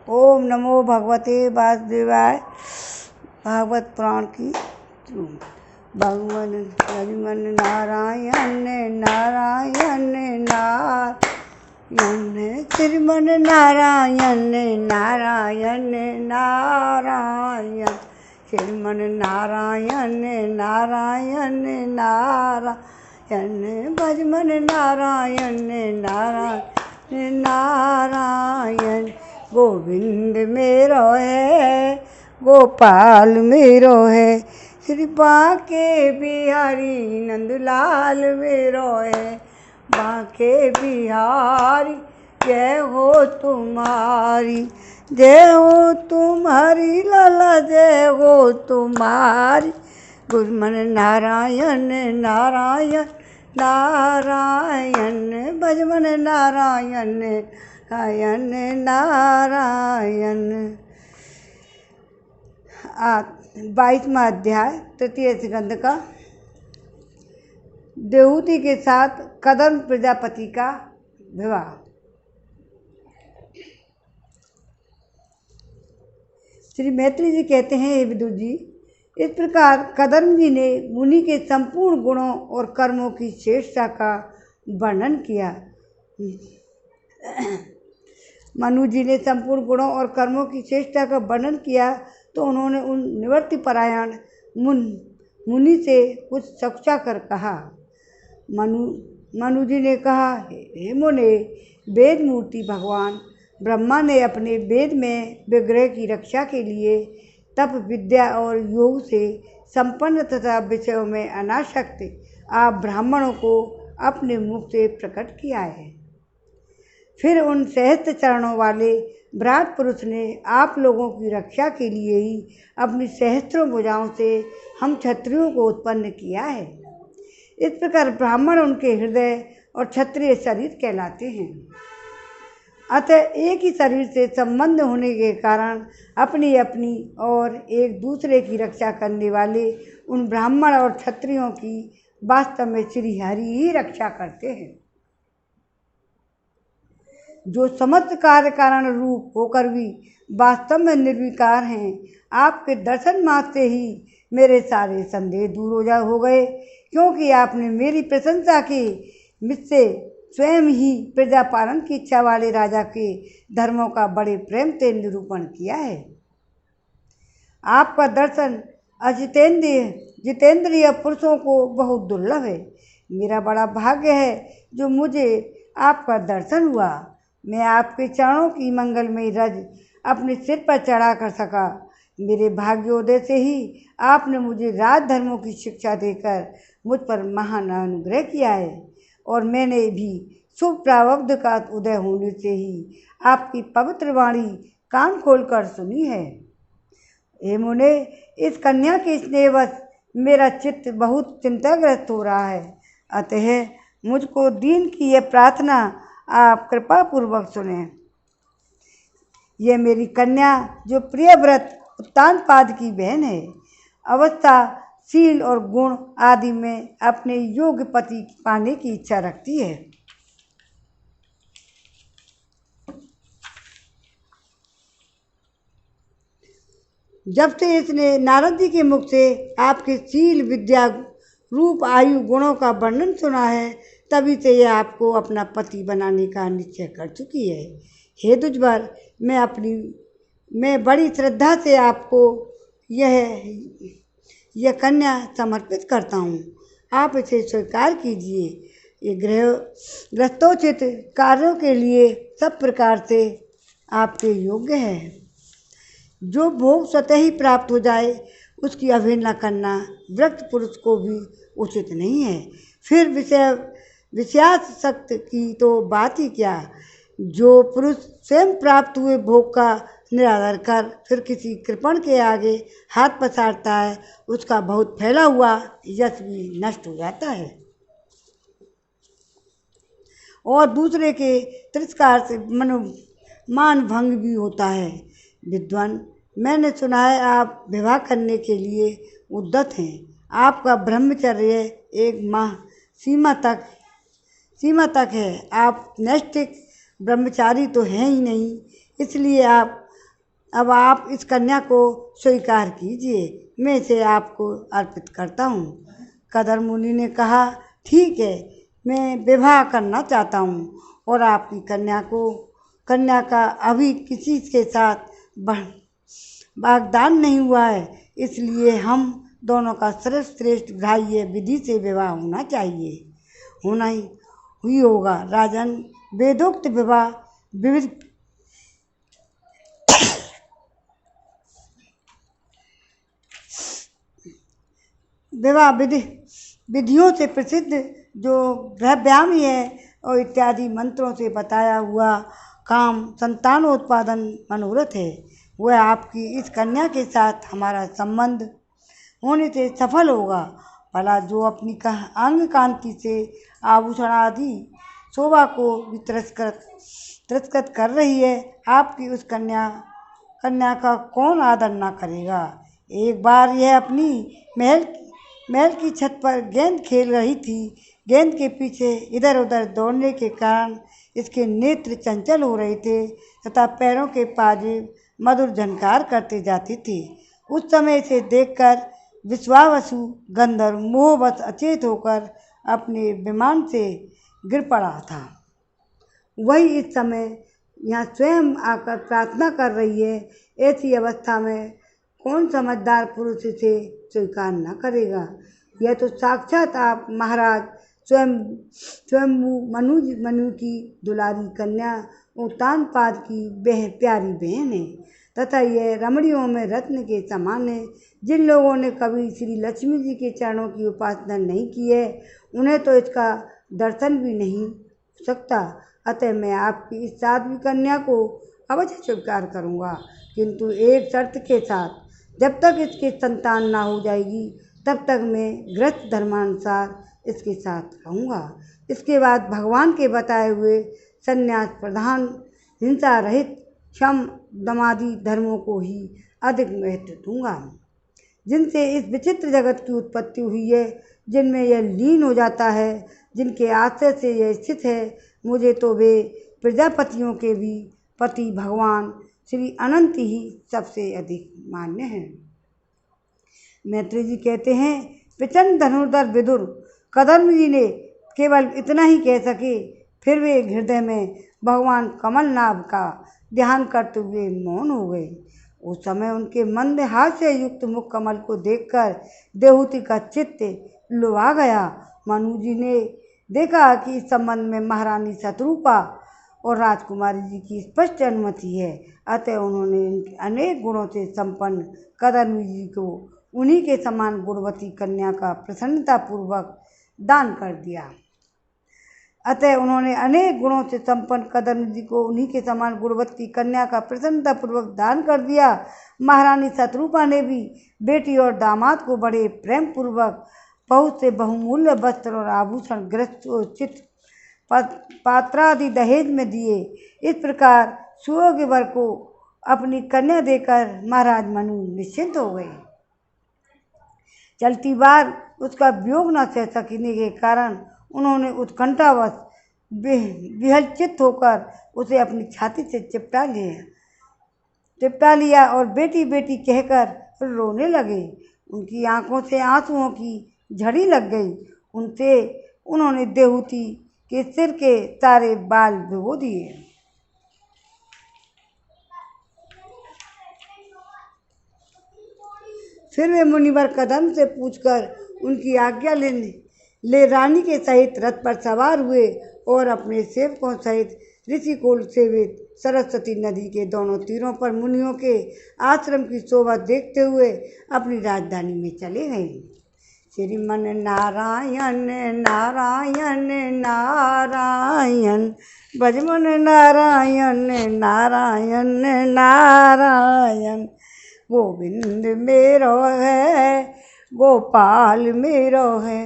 ओम नमो भगवते वासुदेवाय। भागवत पुराण की भगवान हरिमन नारायण नारायण नारायण श्रीमन नारायण नारायण नारायण श्रीमन नारायण नारायण नारायण भजमन नारायण नारायण नारायण। गोविंद मेरो है गोपाल मेरो है, श्री बांके बिहारी नंदलाल मेरो है। बांके बिहारी जय हो तुम्हारी, जय हो तुम्हारी लाला, जय हो तुम्हारी। गुरुमन नारायण नारायण नारायण भजमन नारायण नारायण नारायण। 22वां अध्याय तृतीय स्कंद का देवहूति के साथ कदम्ब प्रजापति का विवाह। श्री मैत्री जी कहते हैं, हे विदुर जी, इस प्रकार कदम्ब जी ने मुनि के संपूर्ण गुणों और कर्मों की श्रेष्ठता का वर्णन किया। मनु जी ने संपूर्ण गुणों और कर्मों की श्रेष्ठता का वर्णन किया तो उन्होंने उन निवृत्ति परायण मुनि से कुछ सोचा कर कहा। मनु जी ने कहा, हे मुने, वेद मूर्ति भगवान ब्रह्मा ने अपने वेद में विग्रह की रक्षा के लिए तप विद्या और योग से संपन्न तथा विषयों में अनासक्त आप ब्राह्मणों को अपने मुख से प्रकट किया है। फिर उन सहस्त्र चरणों वाले विराट पुरुष ने आप लोगों की रक्षा के लिए ही अपनी सहस्त्रों भुजाओं से हम क्षत्रियों को उत्पन्न किया है। इस प्रकार ब्राह्मण उनके हृदय और क्षत्रिय शरीर कहलाते हैं। अतः एक ही शरीर से संबंध होने के कारण अपनी अपनी और एक दूसरे की रक्षा करने वाले उन ब्राह्मण और क्षत्रियों की वास्तव में श्री हरि ही रक्षा करते हैं, जो समस्त कार्य कारण रूप होकर भी वास्तव में निर्विकार हैं। आपके दर्शन मात्र से ही मेरे सारे संदेह दूर हो गए, क्योंकि आपने मेरी प्रशंसा की मुझसे स्वयं ही प्रजा पालन की इच्छा वाले राजा के धर्मों का बड़े प्रेम से निरूपण किया है। आपका दर्शन जितेंद्रिय पुरुषों को बहुत दुर्लभ है। मेरा बड़ा भाग्य है जो मुझे आपका दर्शन हुआ। मैं आपके चरणों की मंगलमयी रज अपने सिर पर चढ़ा कर सका। मेरे भाग्योदय से ही आपने मुझे राजधर्मों की शिक्षा देकर मुझ पर महान अनुग्रह किया है, और मैंने भी शुभ प्रारब्ध का उदय होने से ही आपकी पवित्र वाणी कान खोलकर सुनी है। हे मुने, इस कन्या के स्नेहवश मेरा चित्त बहुत चिंताग्रस्त हो रहा है। अतः मुझको दीन की यह प्रार्थना आप कृपा पूर्वक सुने। यह मेरी कन्या जो प्रियव्रत उत्तानपाद की बहन है, अवस्था, शील और गुण आदि में अपने योग्य पति पाने की इच्छा रखती है। जब से इसने नारद जी के मुख से आपके शील, विद्या, रूप, आयु, गुणों का वर्णन सुना है, तभी से यह आपको अपना पति बनाने का निश्चय कर चुकी है। हे दुज्वर, मैं बड़ी श्रद्धा से आपको यह कन्या समर्पित करता हूँ। आप इसे स्वीकार कीजिए। ये गृहस्थोचित कार्यों के लिए सब प्रकार से आपके योग्य है। जो भोग स्वतः ही प्राप्त हो जाए उसकी अवहेलना करना वृक्त पुरुष को भी उचित नहीं है। फिर विषयासक्त की तो बात ही क्या। जो पुरुष स्वयं प्राप्त हुए भोग का निरादर कर फिर किसी कृपण के आगे हाथ पसारता है, उसका बहुत फैला हुआ यश भी नष्ट हो जाता है और दूसरे के तिरस्कार से मान भंग भी होता है। विद्वान, मैंने सुना है आप विवाह करने के लिए उद्यत हैं। आपका ब्रह्मचर्य एक माह सीमा तक है। आप नैष्ठिक ब्रह्मचारी तो हैं ही नहीं, इसलिए आप अब आप इस कन्या को स्वीकार कीजिए, मैं इसे आपको अर्पित करता हूँ। कदर मुनि ने कहा, ठीक है, मैं विवाह करना चाहता हूँ और आपकी कन्या का अभी किसी के साथ वागदान नहीं हुआ है, इसलिए हम दोनों का सर्वश्रेष्ठ ग्राह्य विधि से विवाह होना ही होगा। राजन, वेदोक्त विवाह विधियों से प्रसिद्ध जो ब्रह्मयामी है और इत्यादि मंत्रों से बताया हुआ काम संतानोत्पादन मनोरथ है, वह आपकी इस कन्या के साथ हमारा संबंध होने से सफल होगा। भला जो अपनी अंग कांति से आभूषण आदि शोभा को भी तिरस्कृत कर रही है, आपकी उस कन्या का कौन आदर ना करेगा। एक बार यह अपनी महल की छत पर गेंद खेल रही थी। गेंद के पीछे इधर उधर दौड़ने के कारण इसके नेत्र चंचल हो रहे थे तथा पैरों के पाजेब मधुर झनकार करते जाते थे। उस समय इसे देखकर विश्वावसु गंधर्व मोहवश अचेत होकर अपने विमान से गिर पड़ा था। वही इस समय यहाँ स्वयं आकर प्रार्थना कर रही है। ऐसी अवस्था में कौन समझदार पुरुष इसे स्वीकार न करेगा। यह तो साक्षात आप महाराज स्वयं मनु की दुलारी कन्या उत्तानपाद की प्यारी बहन है तथा यह रमणियों में रत्न के समान है। जिन लोगों ने कभी श्री लक्ष्मी जी के चरणों की उपासना नहीं की है, उन्हें तो इसका दर्शन भी नहीं हो सकता। अतः मैं आपकी इस साध्वी कन्या को अवश्य स्वीकार करूँगा, किंतु एक शर्त के साथ। जब तक इसके संतान ना हो जाएगी तब तक मैं गृहस्थ धर्मानुसार इसके साथ रहूँगा। इसके बाद भगवान के बताए हुए संन्यास प्रधान हिंसा रहित क्षम दमादि धर्मों को ही अधिक महत्व दूंगा, जिनसे इस विचित्र जगत की उत्पत्ति हुई है, जिनमें यह लीन हो जाता है, जिनके आश्रय से यह स्थित है। मुझे तो वे प्रजापतियों के भी पति भगवान श्री अनंत ही सबसे अधिक मान्य हैं। मैत्री जी कहते हैं, प्रचंड धनुर्धर विदुर कदम्ब जी ने केवल इतना ही कह सके, फिर वे हृदय में भगवान कमलनाभ का ध्यान करते हुए मौन हो गए। उस समय उनके मंद हास्य युक्त मुख कमल को देखकर देवहूति का चित्त लुभा गया। मनु जी ने देखा कि इस संबंध में महारानी शत्रुपा और राजकुमारी जी की स्पष्ट अनुमति है, अतः उन्होंने अनेक गुणों से संपन्न कदम्ब जी को उन्हीं के समान गुणवती कन्या का प्रसन्नतापूर्वक दान कर दिया। महारानी शत्रुपा ने भी बेटी और दामाद को बड़े प्रेम पूर्वक बहुत से बहुमूल्य वस्त्र और आभूषण गृहस्थोचित पात्रादि दहेज में दिए। इस प्रकार सुयोग्य वर को अपनी कन्या देकर महाराज मनु निश्चिंत हो गए। चलती बार उसका वियोग न सह सकने के कारण उन्होंने उत्कंठावश विहलचित होकर उसे अपनी छाती से चिपटा लिया और बेटी बेटी कहकर रोने लगे। उनकी आंखों से आंसुओं की झड़ी लग गई। उन्होंने देवहूति के सिर के सारे बाल भिगो दिए। फिर वे मुनिवर कदम्ब से पूछकर उनकी आज्ञा ले रानी के सहित रथ पर सवार हुए और अपने सेवकों सहित ऋषिकुल सेवित सरस्वती नदी के दोनों तीरों पर मुनियों के आश्रम की शोभा देखते हुए अपनी राजधानी में चले गए। श्रीमन नारायण नारायण नारायण भजमन नारायण नारायण नारायण गोविंद मेरो है गोपाल मेरो है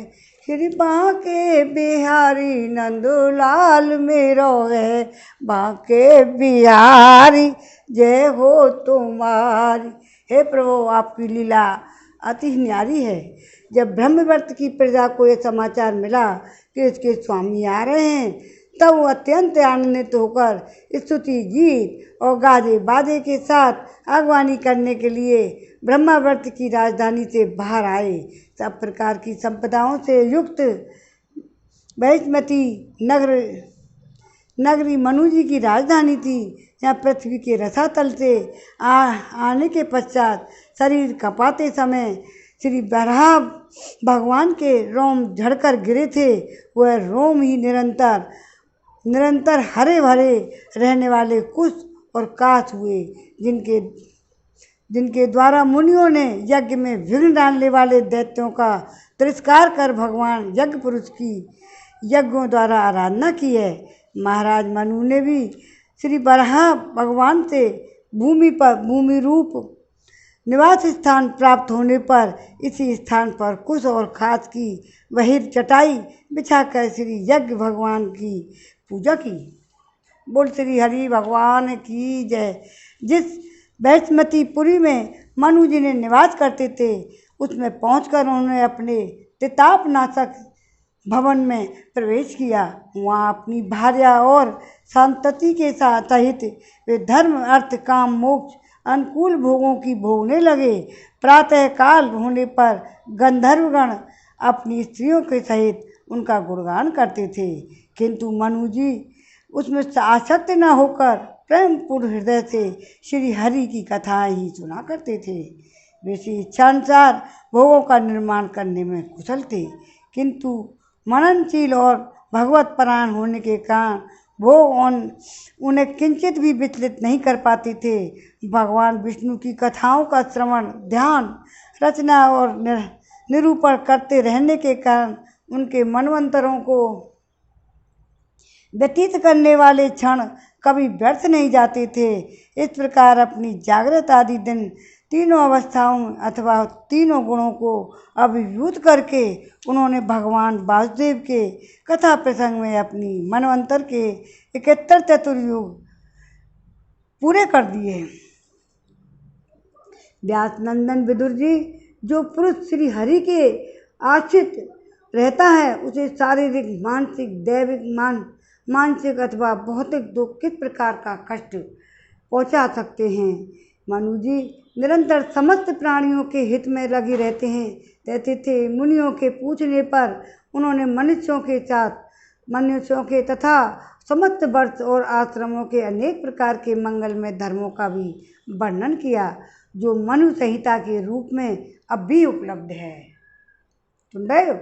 श्री बांके बिहारी नंदलाल मेरो है बांके बिहारी जय हो तुम्हारी। हे प्रभु, आपकी लीला अति न्यारी है। जब ब्रह्मवर्त की प्रजा को यह समाचार मिला कि इसके स्वामी आ रहे हैं तब वो अत्यंत आनंदित होकर स्तुति गीत और गाजे बाजे के साथ अगवानी करने के लिए ब्रह्मावर्त की राजधानी से बाहर आए। सब प्रकार की संपदाओं से युक्त वैष्मती नगरी मनु जी की राजधानी थी। यहाँ पृथ्वी के रसातल से आने के पश्चात शरीर कपाते समय श्री बराह भगवान के रोम झड़कर गिरे थे। वह रोम ही निरंतर हरे भरे रहने वाले कुश और काश हुए, जिनके द्वारा मुनियों ने यज्ञ में विघ्न डालने वाले दैत्यों का तिरस्कार कर भगवान यज्ञ पुरुष की यज्ञों द्वारा आराधना की है। महाराज मनु ने भी श्री बराह भगवान से भूमि रूप निवास स्थान प्राप्त होने पर इसी स्थान पर कुश और खास की बहिर चटाई बिछाकर श्री यज्ञ भगवान की पूजा की। बोल श्री हरि भगवान की जय। जिस वैष्मतीपुरी में मनु जी ने निवास करते थे, उसमें पहुंचकर उन्होंने अपने तितापनाशक भवन में प्रवेश किया। वहाँ अपनी भार्या और संतति के साथ सहित वे धर्म अर्थ काम मोक्ष अनुकूल भोगों की भोगने लगे। प्रातः काल होने पर गंधर्वगण अपनी स्त्रियों के सहित उनका गुणगान करते थे, किंतु मनु जी उसमें आसक्त न होकर प्रेम पूर्ण हृदय से श्री हरि की कथाएं ही सुना करते थे। वे इच्छानुसार भोगों का निर्माण करने में कुशल थे, किंतु मननशील और भगवत परायण होने के कारण भोग उन्हें किंचित भी विचलित नहीं कर पाते थे। भगवान विष्णु की कथाओं का श्रवण, ध्यान, रचना और निरूपण करते रहने के कारण उनके मनवंतरों को व्यतीत करने वाले क्षण कभी व्यर्थ नहीं जाते थे। इस प्रकार अपनी जागृत आदि दिन तीनों अवस्थाओं अथवा तीनों गुणों को अभिभूत करके उन्होंने भगवान वासुदेव के कथा प्रसंग में अपनी मनवंतर के 71 चतुर्युग पूरे कर दिए। व्यास नंदन विदुर जी, जो पुरुष श्री हरि के आश्रित रहता है उसे शारीरिक, मानसिक, दैविक, मानसिक अथवा भौतिक दुख किस प्रकार का कष्ट पहुंचा सकते हैं। मनु जी निरंतर समस्त प्राणियों के हित में लगे रहते थे। मुनियों के पूछने पर उन्होंने मनुष्यों के तथा समस्त वर्ष और आश्रमों के अनेक प्रकार के मंगलमय धर्मों का भी वर्णन किया, जो मनु संहिता के रूप में अब भी उपलब्ध है। सुन रहे हो?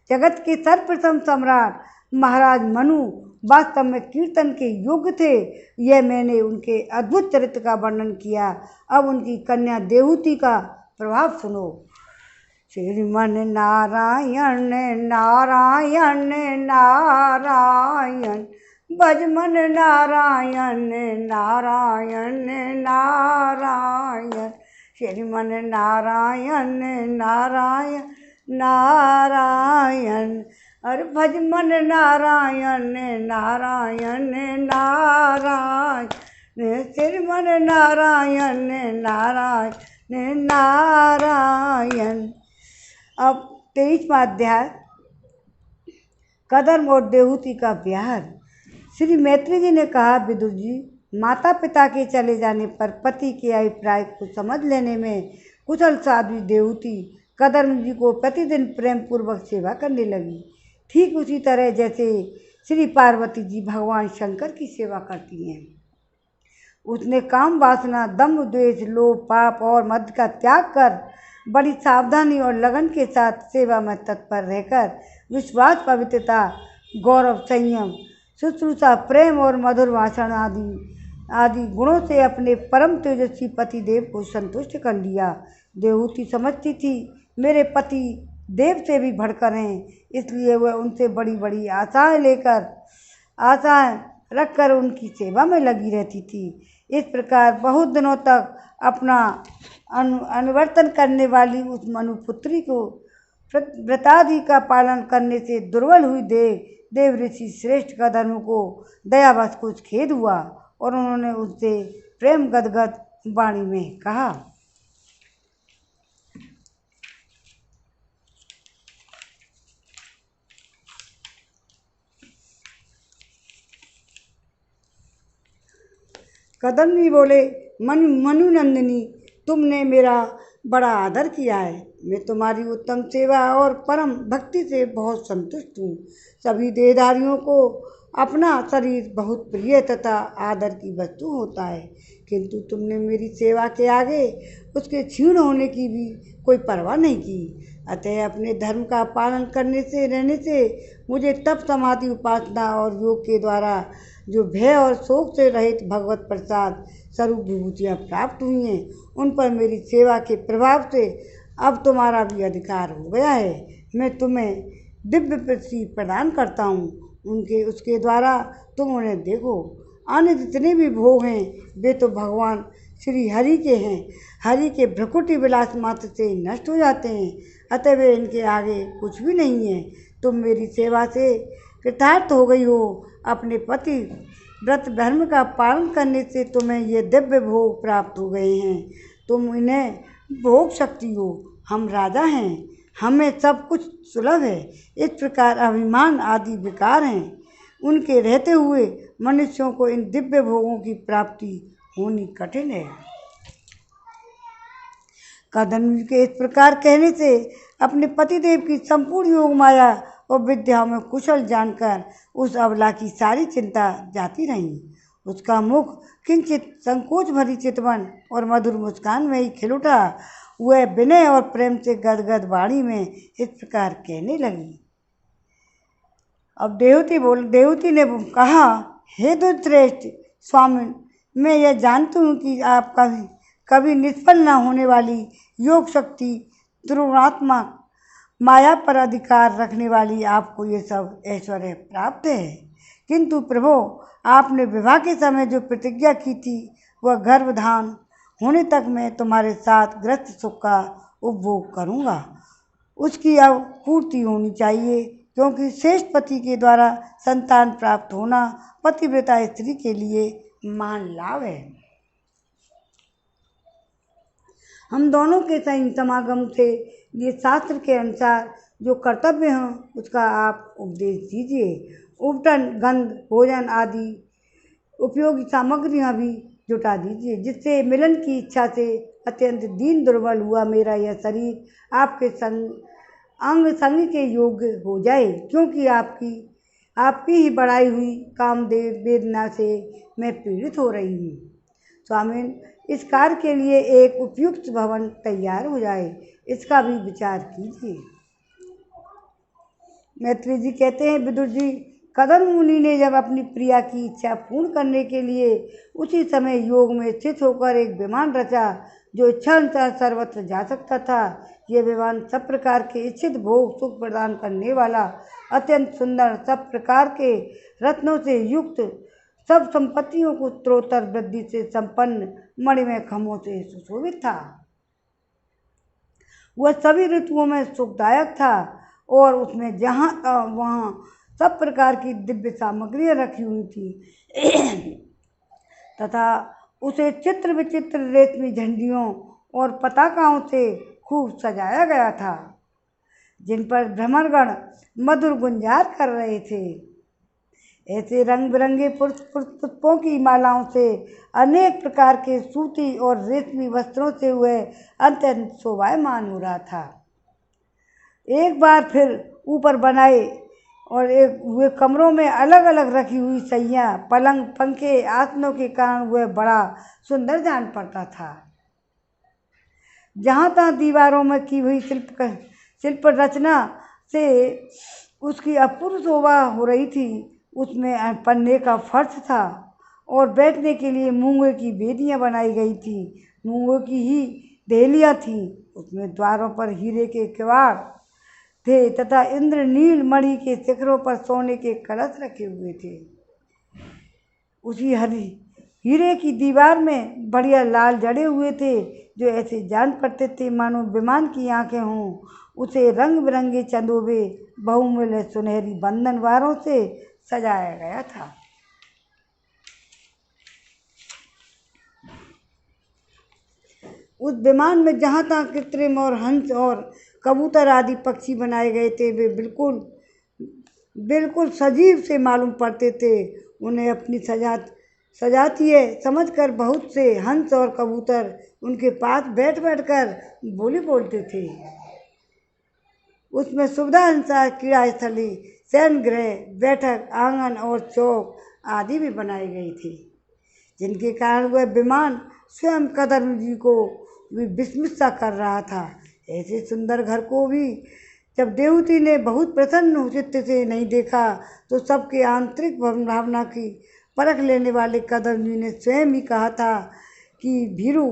जगत के सर्वप्रथम सम्राट महाराज मनु वास्तव में कीर्तन के योग्य थे। यह मैंने उनके अद्भुत चरित्र का वर्णन किया। अब उनकी कन्या देवहूति का प्रभाव सुनो। श्रीमन नारायण नारायण नारायण, भजमन नारायण नारायण नारायण, श्रीमन नारायण नारायण नारायण, अरे भजमन नारायण नारायण नारायण, श्रीमन नारायण नारायण नारायण। अब 23वां अध्याय, कदर्म और देवहूति का ब्याह। श्री मैत्री जी ने कहा, विदुर जी, माता पिता के चले जाने पर पति के अभिप्राय को समझ लेने में कुशल साध्वी देवहूति कदर्म जी को प्रतिदिन प्रेम पूर्वक सेवा करने लगी। ठीक उसी तरह जैसे श्री पार्वती जी भगवान शंकर की सेवा करती हैं। उसने काम वासना, दम्भ, द्वेष, लोभ, पाप और मद का त्याग कर बड़ी सावधानी और लगन के साथ सेवा में तत्पर रहकर विश्वास, पवित्रता, गौरव, संयम, शुश्रूषा, प्रेम और मधुर भाषण आदि गुणों से अपने परम तेजस्वी पति देव को संतुष्ट कर लिया। देवहूति समझती थी मेरे पति देव से भी बढ़कर हैं, इसलिए वह उनसे बड़ी बड़ी आशाएं रखकर उनकी सेवा में लगी रहती थी। इस प्रकार बहुत दिनों तक अपना अनुवर्तन करने वाली उस मनुपुत्री को व्रतादि का पालन करने से दुर्बल हुई देव ऋषि श्रेष्ठ कदर्म को दयावश कुछ खेद हुआ और उन्होंने उससे प्रेम गदगद वाणी में कहा, कदम्बी बोले, मनुनंदिनी, तुमने मेरा बड़ा आदर किया है। मैं तुम्हारी उत्तम सेवा और परम भक्ति से बहुत संतुष्ट हूँ। सभी देहधारियों को अपना शरीर बहुत प्रिय तथा आदर की वस्तु होता है, किंतु तुमने मेरी सेवा के आगे उसके क्षीण होने की भी कोई परवाह नहीं की। अतः अपने धर्म का पालन करने से रहने से मुझे तप समाधि उपासना और योग के द्वारा जो भय और शोक से रहित भगवत प्रसाद स्वरूप विभूतियाँ प्राप्त हुई हैं, उन पर मेरी सेवा के प्रभाव से अब तुम्हारा भी अधिकार हो गया है। मैं तुम्हें दिव्य पृथ्वी प्रदान करता हूँ, उसके द्वारा तुम उन्हें देखो। अन्य जितने भी भोग हैं वे तो भगवान श्री हरि के हैं। हरि के भ्रकुटी विलास मात्र से नष्ट हो जाते हैं, अतः वे इनके आगे कुछ भी नहीं है। तुम मेरी सेवा से कृतार्थ हो गई हो। अपने पति व्रत धर्म का पालन करने से तुम्हें ये दिव्य भोग प्राप्त हो गए हैं। तुम इन्हें भोग सकती हो। हम राजा हैं, हमें सब कुछ सुलभ है। इस प्रकार अभिमान आदि विकार हैं, उनके रहते हुए मनुष्यों को इन दिव्य भोगों की प्राप्ति होनी कठिन है। कदम्ब के इस प्रकार कहने से अपने पतिदेव की संपूर्ण योग माया और विद्याओं में कुशल जानकर उस अबला की सारी चिंता जाती रही। उसका मुख किंचित संकोच भरी चितवन और मधुर मुस्कान में ही खिल उठा। वह विनय और प्रेम से गदगद वाणी में इस प्रकार कहने लगी। अब देवती ने कहा, हे दुर्श्रेष्ठ स्वामी, मैं यह जानती हूँ कि आप कभी निष्फल न होने वाली योग शक्ति त्रिगुणात्मक माया पर अधिकार रखने वाली आपको ये सब ऐश्वर्य प्राप्त है, किंतु प्रभु, आपने विवाह के समय जो प्रतिज्ञा की थी वह गर्भधान होने तक मैं तुम्हारे साथ ग्रस्त सुख का उपभोग करूँगा, उसकी अब पूर्ति होनी चाहिए, क्योंकि श्रेष्ठ पति के द्वारा संतान प्राप्त होना पतिव्रता स्त्री के लिए महान लाभ है। हम दोनों के समागम से ये शास्त्र के अनुसार जो कर्तव्य हैं उसका आप उपदेश दीजिए। उपटन, गंध, भोजन आदि उपयोगी सामग्रियाँ भी जुटा दीजिए, जिससे मिलन की इच्छा से अत्यंत दीन दुर्बल हुआ मेरा यह शरीर आपके अंग संग के योग्य हो जाए, क्योंकि आपकी ही बढ़ाई हुई कामदेव वेदना से मैं पीड़ित हो रही हूँ। स्वामी, इस कार्य के लिए एक उपयुक्त भवन तैयार हो जाए, इसका भी विचार कीजिए। मैत्री जी कहते हैं, विदुर जी, कदम्ब मुनि ने जब अपनी प्रिया की इच्छा पूर्ण करने के लिए उसी समय योग में स्थित होकर एक विमान रचा जो इच्छा अनुसार सर्वत्र जा सकता था। यह विमान सब प्रकार के इच्छित भोग सुख प्रदान करने वाला, अत्यंत सुंदर, सब प्रकार के रत्नों से युक्त, सब संपत्तियों को उत्तरोत्तर वृद्धि से संपन्न, मणिमय खम्भों से सुशोभित था। वह सभी ऋतुओं में सुखदायक था और उसमें जहाँ वहाँ सब प्रकार की दिव्य सामग्रियाँ रखी हुई थी तथा उसे चित्र विचित्र रेशमी झंडियों और पताकाओं से खूब सजाया गया था, जिन पर भ्रमरगण मधुर गुंजार कर रहे थे। ऐसे रंग बिरंगे पुष्पों की मालाओं से, अनेक प्रकार के सूती और रेशमी वस्त्रों से वह अत्यंत शोभायमान हो रहा था। एक बार फिर ऊपर बनाए और वे कमरों में अलग अलग रखी हुई सैयाँ, पलंग, पंखे, आसनों के कारण वह बड़ा सुंदर जान पड़ता था। जहाँ तहाँ दीवारों में की हुई शिल्प रचना से उसकी अपूर्व शोभा हो रही थी। उसमें पन्ने का फर्श था और बैठने के लिए मूंगे की बेदियाँ बनाई गई थी। मूंगों की ही देहलियाँ थीं। उसमें द्वारों पर हीरे के किवाड़ थे तथा इंद्रनील मणि के शिखरों पर सोने के कलश रखे हुए थे। उसी हीरे की दीवार में बढ़िया लाल जड़े हुए थे, जो ऐसे जान पड़ते थे मानो विमान की आंखें हों। उसे रंग बिरंगे चंदोबे, बहुमूल्य सुनहरी बंधनवारों से सजाया गया था। उस विमान में जहाँ तहाँ कृत्रिम और हंस और कबूतर आदि पक्षी बनाए गए थे, वे बिल्कुल सजीव से मालूम पड़ते थे। उन्हें अपनी सजाती है समझकर बहुत से हंस और कबूतर उनके पास बैठ बैठकर बोली बोलते थे। उसमें सुविधा अनुसार क्रीड़ा स्थली, शयन गृह, बैठक आंगन और चौक आदि भी बनाई गई थी, जिनके कारण वह विमान स्वयं कदम जी को भी विस्मित सा कर रहा था। ऐसे सुंदर घर को भी जब देवती ने बहुत प्रसन्न चित्त से नहीं देखा तो सबके आंतरिक भावना की परख लेने वाले कदम जी ने स्वयं ही कहा था कि भीरू,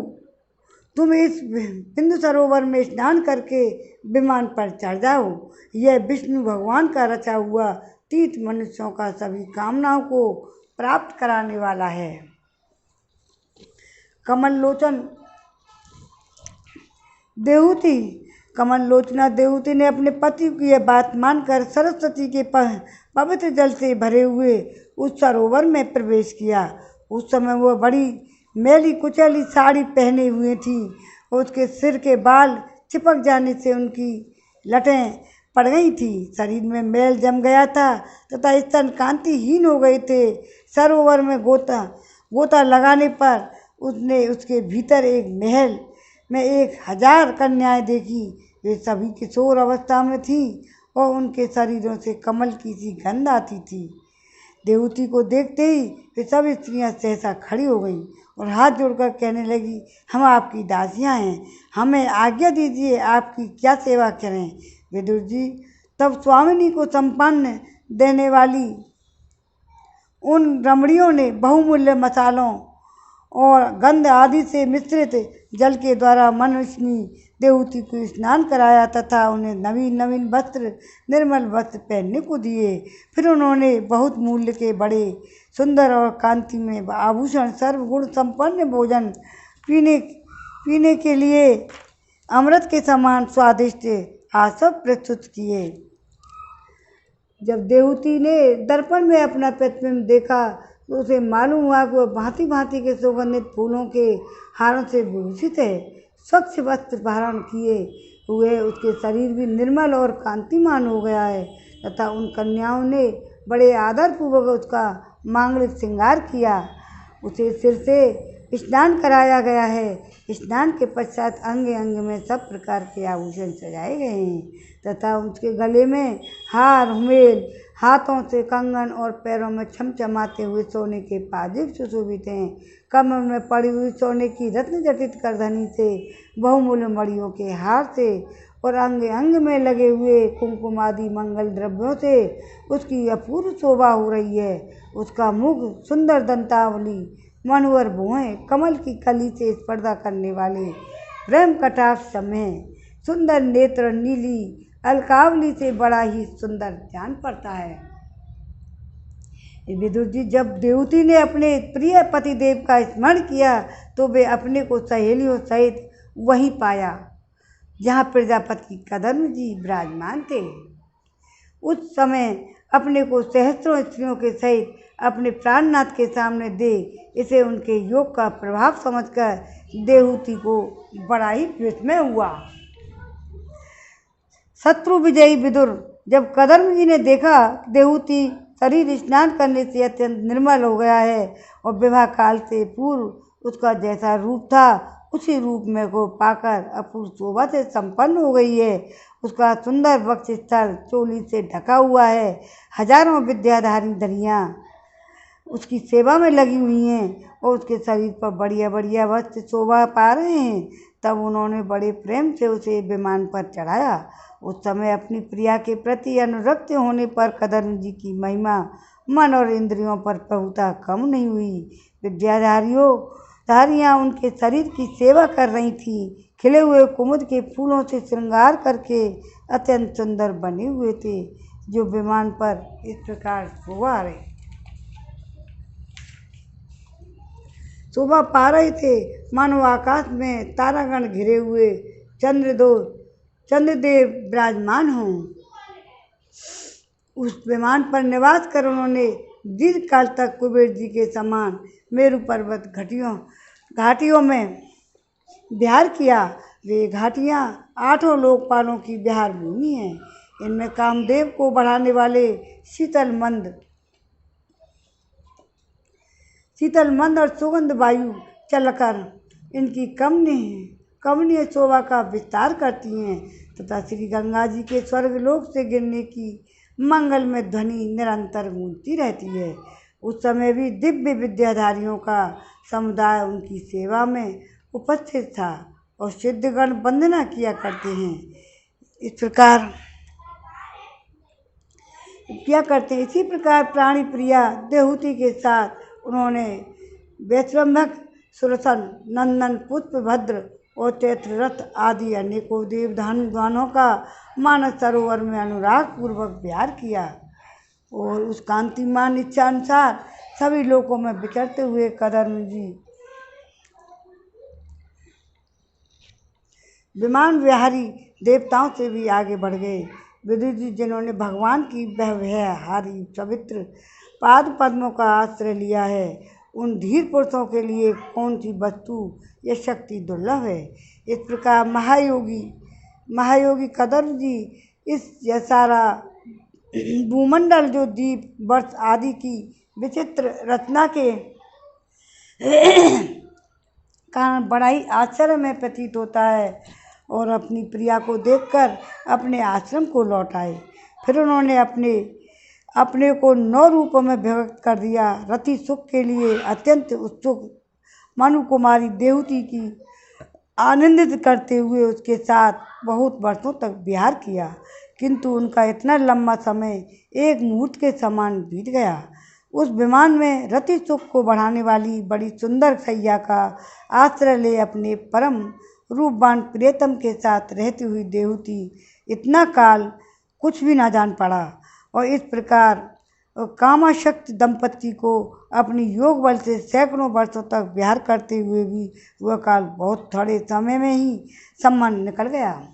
तुम इस बिंदु सरोवर में स्नान करके विमान पर चढ़ जाओ। यह विष्णु भगवान का रचा हुआ तीर्थ मनुष्यों का सभी कामनाओं को प्राप्त कराने वाला है। कमल लोचना देवती ने अपने पति की यह बात मानकर सरस्वती के पवित्र जल से भरे हुए उस सरोवर में प्रवेश किया। उस समय वह बड़ी मैली कुचैली साड़ी पहने हुए थी और उसके सिर के बाल चिपक जाने से उनकी लटें पड़ गई थी। शरीर में मैल जम गया था तथा स्तन कांतिहीन हो गए थे। सरोवर में गोता लगाने पर उसने उसके भीतर एक महल में 1000 कन्याएं देखी। वे सभी किशोर अवस्था में थीं और उनके शरीरों से कमल की सी गंध आती थी। देवती को देखते ही वे सब स्त्रियां सहसा खड़ी हो गईं और हाथ जोड़कर कहने लगी, हम आपकी दासियां हैं, हमें आज्ञा दीजिए, आपकी क्या सेवा करें। विदुर जी, तब स्वामिनी को संपन्न देने वाली उन रमणियों ने बहुमूल्य मसालों और गंध आदि से मिश्रित जल के द्वारा मनस्विनी देवती को स्नान कराया तथा उन्हें नवीन नवीन वस्त्र, निर्मल वस्त्र पहनने को दिए। फिर उन्होंने बहुत मूल्य के बड़े सुंदर और कांति में आभूषण, सर्वगुण संपन्न भोजन, पीने के लिए अमृत के समान स्वादिष्ट आसव प्रस्तुत किए। जब देवती ने दर्पण में अपना प्रतिबिंब देखा तो उसे मालूम हुआ कि वह भांति भांति के सुगंधित फूलों के हारों से भूषित है। स्वच्छ वस्त्र धारण किए हुए उसके शरीर भी निर्मल और कांतिमान हो गया है तथा उन कन्याओं ने बड़े आदरपूर्वक उसका मांगलिक श्रृंगार किया। उसे सिर से स्नान कराया गया है। स्नान के पश्चात अंग अंग में सब प्रकार के आभूषण सजाए गए हैं तथा उसके गले में हार हुमेल, हाथों से कंगन और पैरों में छमछमाते हुए सोने के पाजेब सुशोभित हैं। कमर में पड़ी हुई सोने की रत्न जटित करधनी से, बहुमूल्य मणियों के हार से और अंग अंग में लगे हुए कुमकुम आदि मंगल द्रव्यों से उसकी अपूर्व शोभा हो रही है। उसका मुख सुंदर दंतावली, मनोहर भुएं, कमल की कली से स्पर्धा करने वाले प्रेम कटाक्ष समय, सुंदर नेत्र, नीली अलकावली से बड़ा ही सुंदर जान पड़ता है। विदुर जी, जब देवती ने अपने प्रिय पतिदेव का स्मरण किया तो वे अपने को सहेलियों सहित वहीं पाया जहाँ प्रजापति कदम जी विराजमान थे। उस समय अपने को सहस्त्रों स्त्रियों के सहित अपने प्राणनाथ के सामने देख इसे उनके योग का प्रभाव समझकर देवती को बड़ा ही विस्मय हुआ। शत्रु विजयी विदुर, जब कदम जी ने देखा देवती शरीर स्नान करने से अत्यंत निर्मल हो गया है और विवाह काल से पूर्व उसका जैसा रूप था उसी रूप में को पाकर अपूर्व शोभा से संपन्न हो गई है। उसका सुंदर वक्ष स्थल चोली से ढका हुआ है। हजारों विद्याधारी धनियाँ उसकी सेवा में लगी हुई हैं और उसके शरीर पर बढ़िया बढ़िया वस्त्र शोभा पा रहे हैं। तब उन्होंने बड़े प्रेम से उसे विमान पर चढ़ाया। उस समय अपनी प्रिया के प्रति अनुरक्त होने पर कदम जी की महिमा मन और इंद्रियों पर प्रभुता कम नहीं हुई। विद्याधारियाँ उनके शरीर की सेवा कर रही थीं। खिले हुए कुमुद के फूलों से श्रृंगार करके अत्यंत सुंदर बने हुए थे, जो विमान पर इस प्रकार शोभा पा रहे थे मानो आकाश में तारागण घिरे हुए चंद्रदेव विराजमान हों। उस विमान पर निवास कर उन्होंने दीर्घ काल तक कुबेर जी के समान मेरु पर्वत घाटियों में विहार किया। वे घाटियाँ 8 लोकपालों की विहार भूमि हैं। इनमें कामदेव शीतल मंद और सुगंध वायु चलकर इनकी कमनीय शोभा का विस्तार करती हैं तथा श्री गंगा जी के स्वर्गलोक से गिरने की मंगलमय ध्वनि निरंतर गूंजती रहती है। उस समय भी दिव्य विद्याधारियों का समुदाय उनकी सेवा में उपस्थित था और सिद्धगण वंदना किया करते हैं। इसी प्रकार प्राणी प्रिया देहूति के साथ उन्होंने वैश्रम्भक, सुरसन, नंदन, पुष्पभद्र और चैत्ररथ आदि अनेकों देवदानों का मानस सरोवर में अनुराग पूर्वक विहार किया और उस कांतिमान इच्छा अनुसार सभी लोकों में विचरते हुए कदम जी विमान विहारी देवताओं से भी आगे बढ़ गए। विदुर जी, जिन्होंने भगवान की व्यवहारी पवित्र पाद पद्मों का आश्रय लिया है, उन धीर पुरुषों के लिए कौन सी वस्तु या शक्ति दुर्लभ है। इस प्रकार महायोगी कदम जी यह सारा भूमंडल जो दीप वर्ष आदि की विचित्र रचना के कारण बड़ा ही आश्चर्य में प्रतीत होता है और अपनी प्रिया को देखकर अपने आश्रम को लौट आए। फिर उन्होंने अपने को 9 रूपों में विभक्त कर दिया। रति सुख के लिए अत्यंत उत्सुक मनु कुमारी देवती की आनंदित करते हुए उसके साथ बहुत वर्षों तक विहार किया, किंतु उनका इतना लंबा समय एक मुहूर्त के समान बीत गया। उस विमान में रति सुख को बढ़ाने वाली बड़ी सुंदर सैया का आश्रय ले अपने परम रूपवान प्रियतम के साथ रहती हुई देवती इतना काल कुछ भी ना जान पड़ा और इस प्रकार कामाशक्त दंपति को अपनी योग बल से सैकड़ों वर्षों तक विहार करते हुए भी वह काल बहुत थोड़े समय में ही सम्मान निकल गया।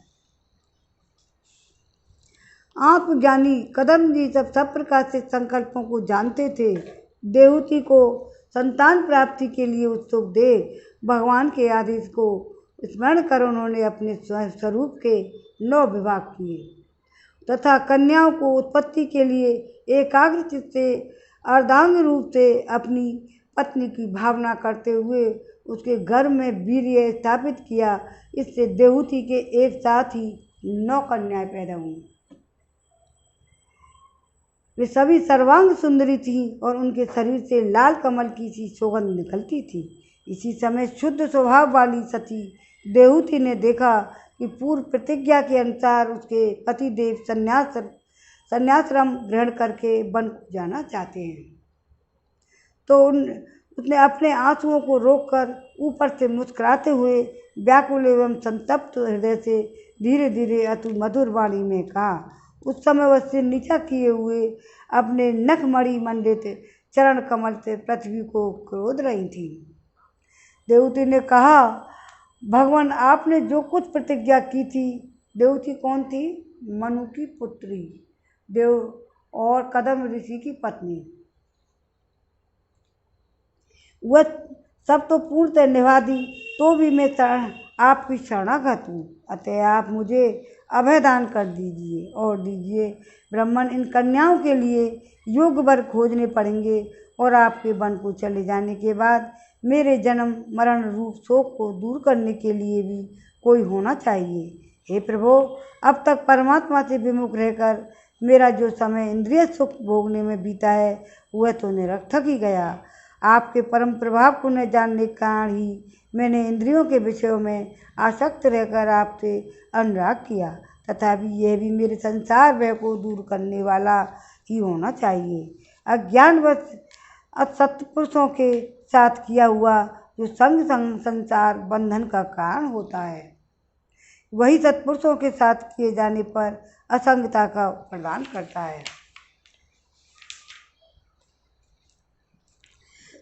आत्मज्ञानी कदम जी सब प्रकार से संकल्पों को जानते थे। देवती को संतान प्राप्ति के लिए उत्सुक देख भगवान के आदेश को स्मरण कर उन्होंने अपने स्वरूप के 9 विभाग किए तथा कन्याओं को उत्पत्ति के लिए एकाग्र चित्त से अर्धांग रूप से अपनी पत्नी की भावना करते हुए उसके गर्भ में वीर्य स्थापित किया। इससे देवहूति के एक साथ ही 9 कन्याएं पैदा हुईं। वे सभी सर्वांग सुंदरी थीं और उनके शरीर से लाल कमल की सी सुगंध निकलती थी। इसी समय शुद्ध स्वभाव वाली सती देवहूति ने देखा कि पूर्व प्रतिज्ञा के अनुसार उसके पतिदेव संन्यासरम ग्रहण करके वन को जाना चाहते हैं, तो उसने अपने आंसुओं को रोककर ऊपर से मुस्कुराते हुए व्याकुल एवं संतप्त हृदय से धीरे धीरे अति मधुर वाणी में कहा। उस समय वह सिर नीचा किए हुए अपने नखमणि मंडित चरण कमल से पृथ्वी को क्रोध रही थी। देवहूति ने कहा, भगवान आपने जो कुछ प्रतिज्ञा की थी। देवहूति कौन थी? मनु की पुत्री, देव और कदम ऋषि की पत्नी। वह सब तो पूर्णतः निभा दी, तो भी मैं आपकी शरणागत हूँ, अतः आप मुझे अभय दान कर दीजिए और दीजिए। ब्राह्मण इन कन्याओं के लिए योग्य वर खोजने पड़ेंगे और आपके वन को चले जाने के बाद मेरे जन्म मरण रूप शोक को दूर करने के लिए भी कोई होना चाहिए। हे प्रभु, अब तक परमात्मा से विमुख रहकर मेरा जो समय इंद्रिय सुख भोगने में बीता है वह तो निरर्थक ही गया। आपके परम प्रभाव को न जानने के कारण ही मैंने इंद्रियों के विषयों में आसक्त रहकर आपसे अनुराग किया, तथापि यह भी मेरे संसार भय को दूर करने वाला ही होना चाहिए। अज्ञानवश सत्पुरुषों के साथ किया हुआ जो संग संसार बंधन का कारण होता है, वही सत्पुरुषों के साथ किए जाने पर असंगता का प्रदान करता है।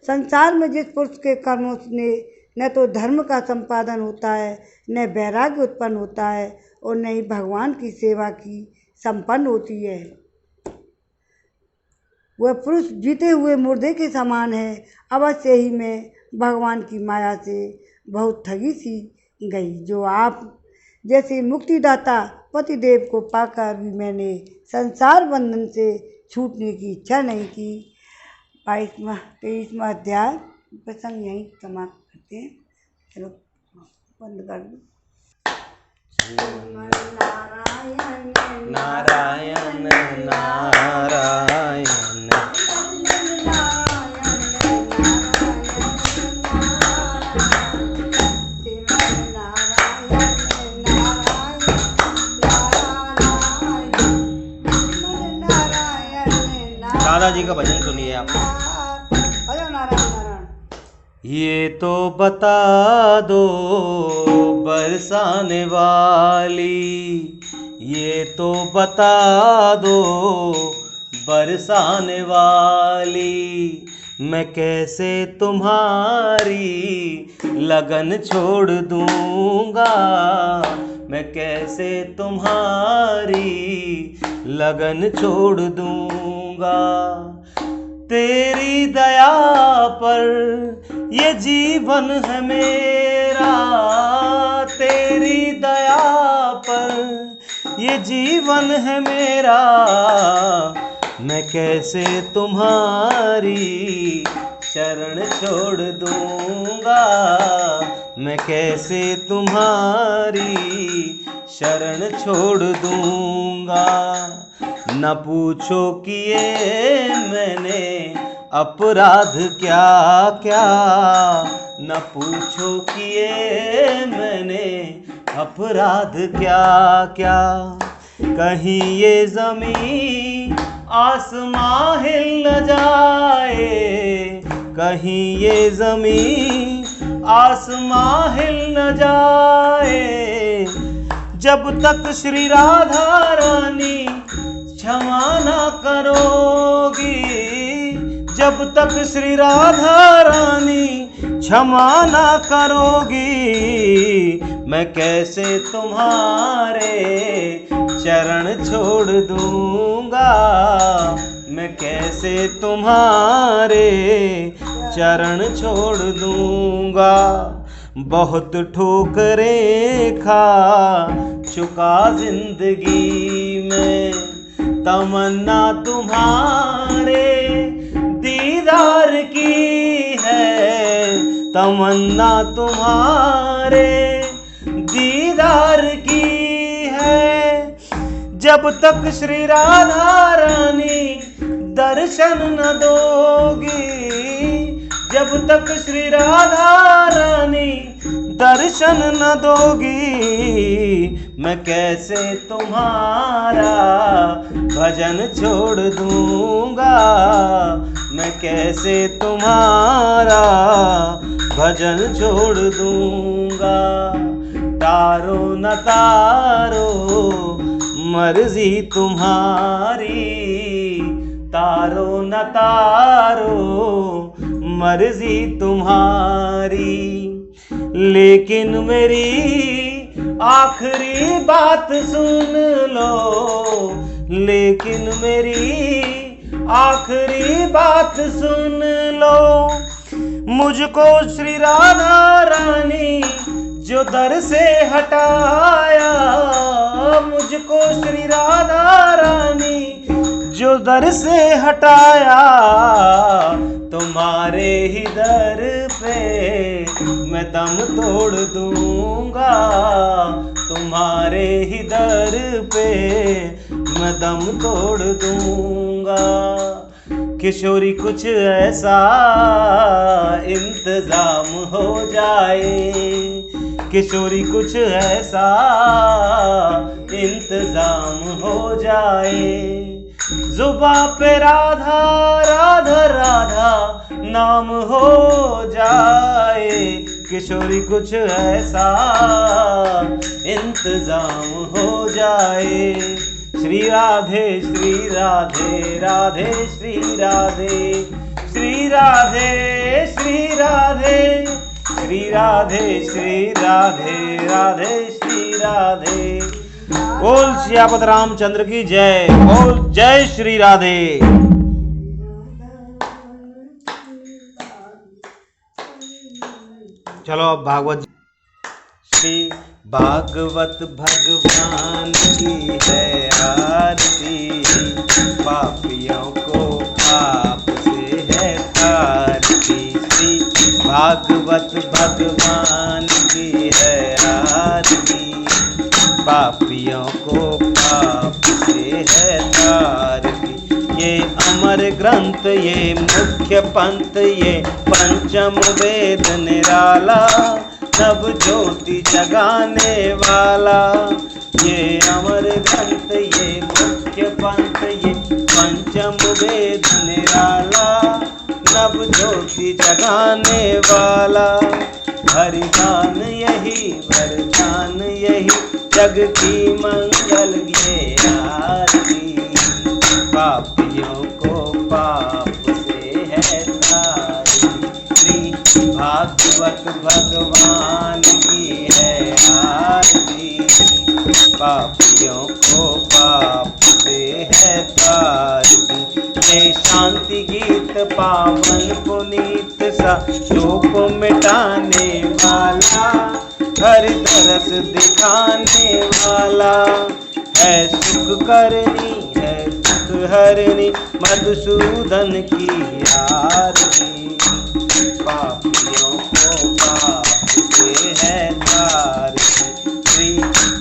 संसार में जिस पुरुष के कर्मों से न तो धर्म का संपादन होता है, न वैराग्य उत्पन्न होता है और न ही भगवान की सेवा की संपन्न होती है, वह पुरुष जीते हुए मुर्दे के समान है। अवश्य ही मैं भगवान की माया से बहुत ठगी सी गई। जो आप जैसे मुक्तिदाता पतिदेव को पाकर भी मैंने संसार बंधन से छूटने की इच्छा नहीं की। 23वां अध्याय प्रसंग यहीं समाप्त करते हैं। चलो बंद कर दो। नारायण नारायण नारायण दादाजी का भजन सुनिए आप। ये तो बता दो बरसाने वाली, ये तो बता दो बरसाने वाली, मैं कैसे तुम्हारी लगन छोड़ दूंगा, मैं कैसे तुम्हारी लगन छोड़ दूंगा। तेरी दया पर ये जीवन है मेरा, तेरी दया पर ये जीवन है मेरा, मैं कैसे तुम्हारी शरण छोड़ दूंगा, मैं कैसे तुम्हारी शरण छोड़ दूंगा। न पूछो कि ये मैंने अपराध क्या क्या, न पूछो कि ये मैंने अपराध क्या क्या। कहीं ये ज़मीन आसमां हिल न जाए, कहीं ये ज़मीन आसमां हिल न जाए, जब तक श्री राधा रानी क्षमा ना करोगी, जब तक श्री राधा रानी क्षमा ना करोगी, मैं कैसे तुम्हारे चरण छोड़ दूंगा, मैं कैसे तुम्हारे चरण छोड़ दूंगा। बहुत ठोकरें खा चुका जिंदगी में, तमन्ना तुम्हारे दीदार की है, तमन्ना तुम्हारे दीदार की है। जब तक श्री राधा रानी दर्शन न दोगी, जब तक श्री राधा रानी दर्शन न दोगी, मैं कैसे तुम्हारा भजन छोड़ दूंगा, मैं कैसे तुम्हारा भजन छोड़ दूंगा। तारो न तारो मर्जी तुम्हारी, तारो न तारो मर्जी तुम्हारी, लेकिन मेरी आखिरी बात सुन लो, लेकिन मेरी आखिरी बात सुन लो। मुझको श्री राधा रानी जो दर से हटाया, मुझको श्री राधा रानी जो दर से हटाया, तुम्हारे ही दर पे मैं दम तोड़ दूंगा, तुम्हारे ही दर पे मैं दम तोड़ दूंगा। किशोरी कुछ ऐसा इंतजाम हो जाए, किशोरी कुछ ऐसा इंतजाम हो जाए, जुबां पे राधा राधा राधा नाम हो जाए, किशोरी कुछ ऐसा इंतजाम हो जाए। श्री राधे श्री राधे राधे श्री राधे, श्री राधे श्री राधे, श्री राधे श्री राधे राधे श्री राधे। बोल सियापत रामचंद्र की जय, बोल जय श्री राधे। चलो अब भागवत। श्री भागवत भगवान की है आरती, पापियों को पाप से है तारती। श्री भागवत भगवान की है आरती, पापियों को पाप से है तारती। ये अमर ग्रंथ, ये मुख्य पंथ, ये पंचम वेद निराला, नव ज्योति जगाने वाला। ये अमर ग्रंथ, ये मुख्य पंथ, ये पंचम वेद निराला, नव ज्योति जगाने वाला। हरिदान यही, वरदान यही, जग की मंगल ये आरती, पापियों को पाप से है तारती। श्री भागवत भगवान की है आरती, पापियों को पाप से है तारती। ये शांति गीत पावन पुनीत सा, शोक मिटाने वाला, हर दरस दिखाने वाला है। सुख करनी है दुख हरनी, मधुसूदन की आरती, पापियों को पाप से है तारती। श्री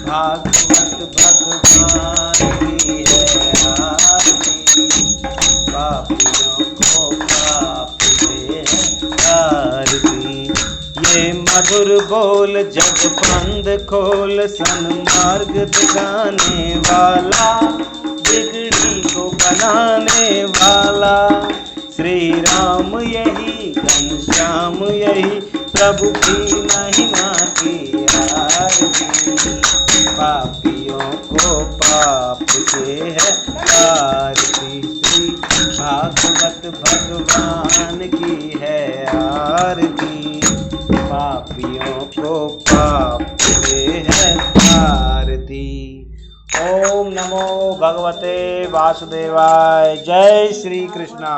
भागवत भगवान की है आरती, पापियों को पाप से है तारती। ये मधुर बोल जग पंद खोल, सन्मार्ग दिखाने वाला, बिगड़ी को बनाने वाला। श्री राम यही, घनश्याम यही, प्रभु की महिमा की आरती, पापियों को पाप से है तारती। श्री भागवत भगवान की है आरती, पापियों को पाप से है तारती। ओम नमो भगवते वासुदेवाय। जय श्री कृष्णा।